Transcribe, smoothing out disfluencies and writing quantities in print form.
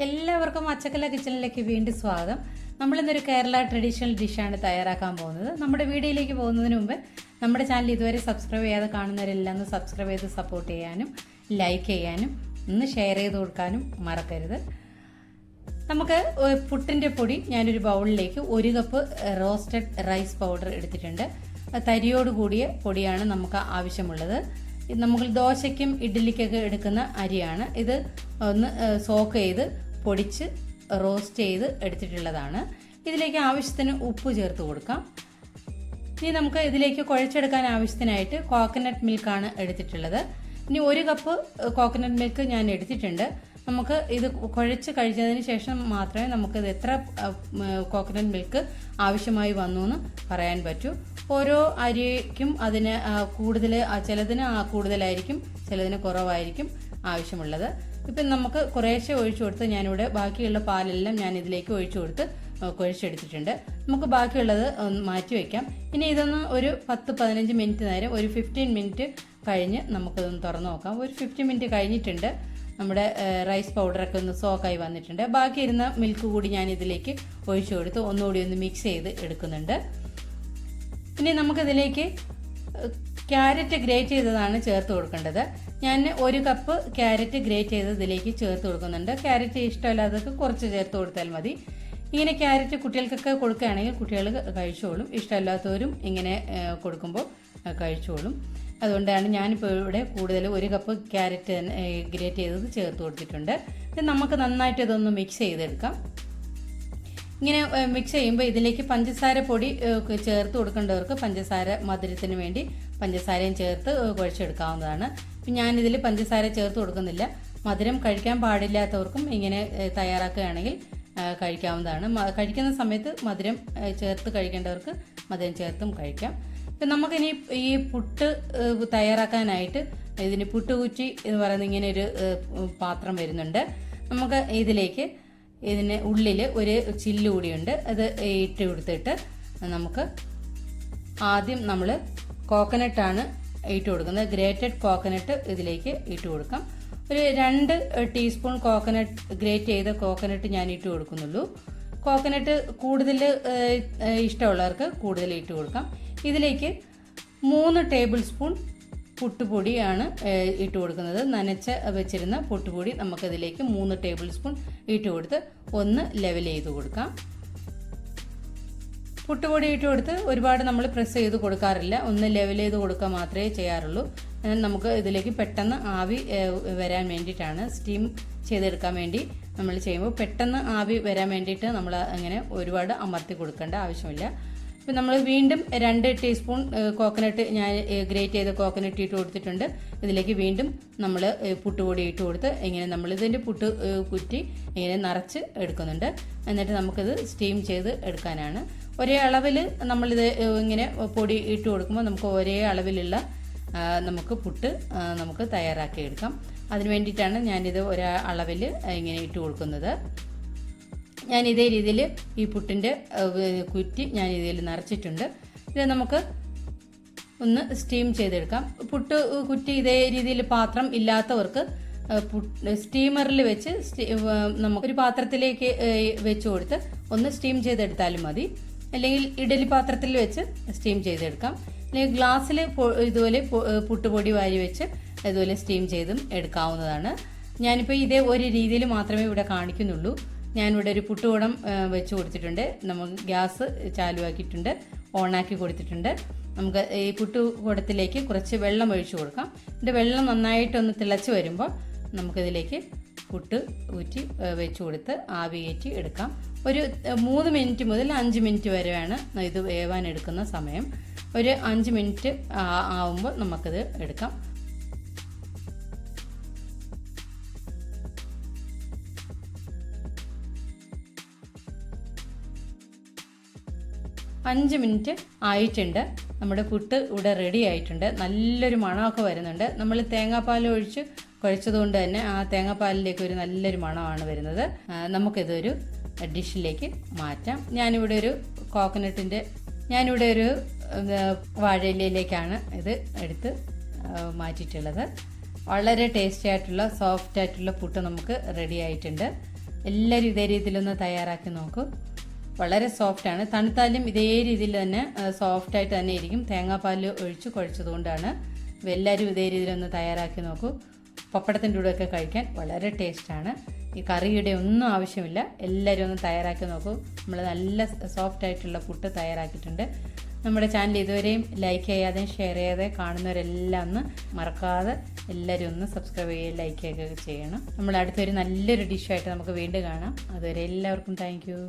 എല്ലാവർക്കും അച്ചക്കല കിച്ചണിലേക്ക് വീണ്ടും സ്വാഗതം. നമ്മളിന്നൊരു കേരള ട്രഡീഷണൽ ഡിഷാണ് തയ്യാറാക്കാൻ പോകുന്നത്. നമ്മുടെ വീഡിയോയിലേക്ക് പോകുന്നതിന് മുമ്പ് നമ്മുടെ ചാനൽ ഇതുവരെ സബ്സ്ക്രൈബ് ചെയ്യാതെ കാണുന്നവരെല്ലാം ഒന്ന് സബ്സ്ക്രൈബ് ചെയ്ത് സപ്പോർട്ട് ചെയ്യാനും ലൈക്ക് ചെയ്യാനും ഒന്ന് ഷെയർ ചെയ്ത് കൊടുക്കാനും മറക്കരുത്. നമുക്ക് പുട്ടിൻ്റെ പൊടി ഞാനൊരു ബൗളിലേക്ക് 1 കപ്പ് റോസ്റ്റഡ് റൈസ് പൗഡർ എടുത്തിട്ടുണ്ട്. തരിയോട് കൂടിയ പൊടിയാണ് നമുക്ക് ആവശ്യമുള്ളത്. നമുക്ക് ദോശയ്ക്കും ഇഡ്ഡലിക്കൊക്കെ എടുക്കുന്ന അരിയാണ് ഇത്. ഒന്ന് സോക്ക് ചെയ്ത് പൊടിച്ച് റോസ്റ്റ് ചെയ്ത് എടുത്തിട്ടുള്ളതാണ്. ഇതിലേക്ക് ആവശ്യത്തിന് ഉപ്പ് ചേർത്ത് കൊടുക്കാം. ഇനി നമുക്ക് ഇതിലേക്ക് കുഴച്ചെടുക്കാൻ ആവശ്യത്തിനായിട്ട് കോക്കനട്ട് മിൽക്കാണ് എടുത്തിട്ടുള്ളത്. ഇനി 1 കപ്പ് കോക്കനട്ട് മിൽക്ക് ഞാൻ എടുത്തിട്ടുണ്ട്. നമുക്ക് ഇത് കുഴച്ച് കഴിച്ചതിന് ശേഷം മാത്രമേ നമുക്കിത് എത്ര കോക്കനട്ട് മിൽക്ക് ആവശ്യമായി വന്നു എന്ന് പറയാൻ പറ്റൂ. ഓരോ അരിക്കും അതിന് കൂടുതൽ, ചിലതിന് കൂടുതലായിരിക്കും, ചിലതിന് കുറവായിരിക്കും ആവശ്യമുള്ളത്. ഇപ്പം നമുക്ക് കുറേശ്ശെ ഒഴിച്ചു കൊടുത്ത് ഞാനിവിടെ ബാക്കിയുള്ള പാലെല്ലാം ഞാൻ ഇതിലേക്ക് ഒഴിച്ചു കൊടുത്ത് കുഴച്ചെടുത്തിട്ടുണ്ട്. നമുക്ക് ബാക്കിയുള്ളത് മാറ്റി വയ്ക്കാം. ഇനി ഇതൊന്ന് ഒരു 10-15 മിനിറ്റ് നേരം, ഒരു 15 മിനിറ്റ് കഴിഞ്ഞ് നമുക്കിതൊന്ന് തുറന്നു നോക്കാം. ഒരു 15 മിനിറ്റ് കഴിഞ്ഞിട്ടുണ്ട്. നമ്മുടെ റൈസ് പൗഡറൊക്കെ ഒന്ന് സോക്കായി വന്നിട്ടുണ്ട്. ബാക്കി ഇരുന്ന മിൽക്ക് കൂടി ഞാൻ ഇതിലേക്ക് ഒഴിച്ചു കൊടുത്ത് ഒന്നുകൂടി ഒന്ന് മിക്സ് ചെയ്ത് എടുക്കുന്നുണ്ട്. ഇനി നമുക്കിതിലേക്ക് ക്യാരറ്റ് ഗ്രേറ്റ് ചെയ്തതാണ് ചേർത്ത് കൊടുക്കേണ്ടത്. ഞാൻ 1 കപ്പ് ക്യാരറ്റ് ഗ്രേറ്റ് ചെയ്ത് ഇതിലേക്ക് ചേർത്ത് കൊടുക്കുന്നുണ്ട്. ക്യാരറ്റ് ഇഷ്ടമില്ലാത്തതൊക്കെ കുറച്ച് ചേർത്ത് കൊടുത്താൽ മതി. ഇങ്ങനെ ക്യാരറ്റ് കുട്ടികൾക്കൊക്കെ കൊടുക്കുകയാണെങ്കിൽ കുട്ടികൾ കഴിച്ചോളും. ഇഷ്ടമില്ലാത്തവരും ഇങ്ങനെ കൊടുക്കുമ്പോൾ കഴിച്ചോളും. അതുകൊണ്ടാണ് ഞാനിപ്പോൾ ഇവിടെ കൂടുതൽ 1 കപ്പ് ക്യാരറ്റ് ഗ്രേറ്റ് ചെയ്തത് ചേർത്ത് കൊടുത്തിട്ടുണ്ട്. ഇത് നമുക്ക് നന്നായിട്ട് ഇതൊന്ന് മിക്സ് ചെയ്തെടുക്കാം. ഇങ്ങനെ മിക്സ് ചെയ്യുമ്പോൾ ഇതിലേക്ക് പഞ്ചസാര പൊടി ചേർത്ത് കൊടുക്കേണ്ടവർക്ക് പഞ്ചസാര മധുരത്തിന് വേണ്ടി പഞ്ചസാരയും ചേർത്ത് കുഴച്ചെടുക്കാവുന്നതാണ്. ഇപ്പം ഞാനിതിൽ പഞ്ചസാര ചേർത്ത് കൊടുക്കുന്നില്ല. മധുരം കഴിക്കാൻ പാടില്ലാത്തവർക്കും ഇങ്ങനെ തയ്യാറാക്കുകയാണെങ്കിൽ കഴിക്കാവുന്നതാണ്. കഴിക്കുന്ന സമയത്ത് മധുരം ചേർത്ത് കഴിക്കേണ്ടവർക്ക് മധുരം ചേർത്തും കഴിക്കാം. ഇപ്പം നമുക്കിനി ഈ പുട്ട് തയ്യാറാക്കാനായിട്ട് ഇതിന് പുട്ടുകുറ്റി എന്ന് പറയുന്ന ഇങ്ങനെ ഒരു പാത്രം വരുന്നുണ്ട്. നമുക്ക് ഇതിന് ഉള്ളിൽ ഒരു ചില്ല് കൂടിയുണ്ട്. അത് ഇട്ട് കൊടുത്തിട്ട് നമുക്ക് ആദ്യം നമ്മൾ കോക്കനട്ടാണ് ഇട്ട് കൊടുക്കുന്നത്. ഗ്രേറ്റഡ് കോക്കനട്ട് ഇതിലേക്ക് ഇട്ട് കൊടുക്കാം. ഒരു 2 ടീസ്പൂൺ ഗ്രേറ്റ് ചെയ്ത കോക്കനട്ട് ഞാൻ ഇട്ട് കൊടുക്കുന്നുള്ളൂ. കോക്കനട്ട് കൂടുതൽ ഇഷ്ടമുള്ളവർക്ക് കൂടുതൽ ഇട്ട് കൊടുക്കാം. ഇതിലേക്ക് 3 ടേബിൾ സ്പൂൺ പുട്ടുപൊടിയാണ് ഇട്ട് കൊടുക്കുന്നത്. നനച്ച് വെച്ചിരുന്ന പുട്ടുപൊടി നമുക്കതിലേക്ക് 3 ടേബിൾ സ്പൂൺ ഇട്ട് കൊടുത്ത് ഒന്ന് ലെവൽ ചെയ്ത് കൊടുക്കാം. പുട്ടുപൊടി ഇട്ട് കൊടുത്ത് ഒരുപാട് നമ്മൾ പ്രസ് ചെയ്ത് കൊടുക്കാറില്ല. ഒന്ന് ലെവൽ ചെയ്ത് കൊടുക്കുക മാത്രമേ ചെയ്യാറുള്ളൂ. നമുക്ക് ഇതിലേക്ക് പെട്ടെന്ന് ആവി വരാൻ വേണ്ടിയിട്ടാണ്, സ്റ്റീം ചെയ്തെടുക്കാൻ വേണ്ടി നമ്മൾ ചെയ്യുമ്പോൾ പെട്ടെന്ന് ആവി വരാൻ വേണ്ടിയിട്ട് നമ്മൾ അങ്ങനെ ഒരുപാട് അമർത്തി കൊടുക്കേണ്ട ആവശ്യമില്ല. ഇപ്പം നമ്മൾ വീണ്ടും 2 ടീസ്പൂൺ കോക്കനട്ട് ഞാൻ ഗ്രേറ്റ് ചെയ്ത കോക്കനട്ട് ഇട്ട് കൊടുത്തിട്ടുണ്ട്. ഇതിലേക്ക് വീണ്ടും നമ്മൾ പുട്ടുപൊടി ഇട്ട് കൊടുത്ത് ഇങ്ങനെ നമ്മളിതിൻ്റെ പുട്ട് കുറ്റി ഇങ്ങനെ നിറച്ച് എടുക്കുന്നുണ്ട്. എന്നിട്ട് നമുക്കിത് സ്റ്റീം ചെയ്ത് എടുക്കാനാണ്. ഒരേ അളവിൽ നമ്മളിത് ഇങ്ങനെ പൊടി ഇട്ട് കൊടുക്കുമ്പോൾ നമുക്ക് ഒരേ അളവിലുള്ള നമുക്ക് പുട്ട് നമുക്ക് തയ്യാറാക്കി എടുക്കാം. അതിന് വേണ്ടിയിട്ടാണ് ഞാനിത് ഒരേ അളവിൽ ഇങ്ങനെ ഇട്ട് കൊടുക്കുന്നത്. ഞാൻ ഇതേ രീതിയിൽ ഈ പുട്ടിൻ്റെ കുറ്റി ഞാൻ ഇതിൽ നിറച്ചിട്ടുണ്ട്. ഇത് നമുക്ക് ഒന്ന് സ്റ്റീം ചെയ്തെടുക്കാം. പുട്ട് കുറ്റി ഇതേ രീതിയിൽ പാത്രം ഇല്ലാത്തവർക്ക് സ്റ്റീമറിൽ വെച്ച് നമുക്കൊരു പാത്രത്തിലേക്ക് വെച്ച് കൊടുത്ത് ഒന്ന് സ്റ്റീം ചെയ്തെടുത്താലും മതി. അല്ലെങ്കിൽ ഇഡലി പാത്രത്തിൽ വെച്ച് സ്റ്റീം ചെയ്തെടുക്കാം. അല്ലെങ്കിൽ ഗ്ലാസ്സിൽ ഇതുപോലെ പുട്ടുപൊടി വാരി വെച്ച് ഇതുപോലെ സ്റ്റീം ചെയ്തും എടുക്കാവുന്നതാണ്. ഞാനിപ്പോൾ ഇതേ ഒരു രീതിയിൽ മാത്രമേ ഇവിടെ കാണിക്കുന്നുള്ളൂ. ഞാനിവിടെ ഒരു പുട്ടുകുടം വെച്ച് കൊടുത്തിട്ടുണ്ട്. നമുക്ക് ഗ്യാസ് ചാലുവാക്കിയിട്ടുണ്ട്, ഓണാക്കി കൊടുത്തിട്ടുണ്ട്. നമുക്ക് ഈ പുട്ടുകുടത്തിലേക്ക് കുറച്ച് വെള്ളം ഒഴിച്ചു കൊടുക്കാം. ഇതിൻ്റെ വെള്ളം നന്നായിട്ടൊന്ന് തിളച്ച് വരുമ്പോൾ നമുക്കിതിലേക്ക് പുട്ട് ഊറ്റി വെച്ച് കൊടുത്ത് ആവി കയറ്റി എടുക്കാം. ഒരു 3 മിനിറ്റ് മുതൽ 5 മിനിറ്റ് വരെയാണ് ഇത് വേവാൻ എടുക്കുന്ന സമയം. ഒരു 5 മിനിറ്റ് ആവുമ്പോൾ നമുക്കിത് എടുക്കാം. അഞ്ച് മിനിറ്റ് ആയിട്ടുണ്ട്. നമ്മുടെ പുട്ട് ഇവിടെ റെഡി ആയിട്ടുണ്ട്. നല്ലൊരു മണമൊക്കെ വരുന്നുണ്ട്. നമ്മൾ തേങ്ങാപ്പാൽ ഒഴിച്ച് കുഴച്ചതുകൊണ്ട് തന്നെ ആ തേങ്ങാപ്പാലിലേക്ക് ഒരു നല്ലൊരു മണമാണ് വരുന്നത്. നമുക്കിതൊരു ഡിഷിലേക്ക് മാറ്റാം. ഞാനിവിടെ ഒരു വാഴയിലയിലേക്കാണ് ഇത് എടുത്ത് മാറ്റിയിട്ടുള്ളത്. വളരെ ടേസ്റ്റി ആയിട്ടുള്ള സോഫ്റ്റ് ആയിട്ടുള്ള പുട്ട് നമുക്ക് റെഡി ആയിട്ടുണ്ട്. എല്ലാവരും ഇതേ രീതിയിലൊന്ന് തയ്യാറാക്കി നോക്കൂ. വളരെ സോഫ്റ്റാണ്. തണുത്താലും ഇതേ രീതിയിൽ തന്നെ സോഫ്റ്റായിട്ട് തന്നെ ഇരിക്കും. തേങ്ങാപ്പാൽ ഒഴിച്ച് കുഴച്ചതുകൊണ്ടാണ്. എല്ലാവരും ഇതേ രീതിയിലൊന്ന് തയ്യാറാക്കി നോക്കൂ. പപ്പടത്തിൻ്റെ കൂടെയൊക്കെ കഴിക്കാൻ വളരെ ടേസ്റ്റാണ്. ഈ കറിയുടെ ഒന്നും ആവശ്യമില്ല. എല്ലാവരും ഒന്ന് തയ്യാറാക്കി നോക്കൂ. നമ്മൾ നല്ല സോഫ്റ്റായിട്ടുള്ള പുട്ട് തയ്യാറാക്കിയിട്ടുണ്ട്. നമ്മുടെ ചാനൽ ഇതുവരെയും ലൈക്ക് ചെയ്യാതെ ഷെയർ ചെയ്യാതെ കാണുന്നവരെല്ലാം ഒന്ന് മറക്കാതെ എല്ലാവരും ഒന്ന് സബ്സ്ക്രൈബ് ചെയ്യുക, ലൈക്ക് ചെയ്യുകയൊക്കെ ചെയ്യണം. നമ്മൾ അടുത്തൊരു നല്ലൊരു ഡിഷായിട്ട് നമുക്ക് വീണ്ടും കാണാം. അതുവരെ എല്ലാവർക്കും താങ്ക് യു.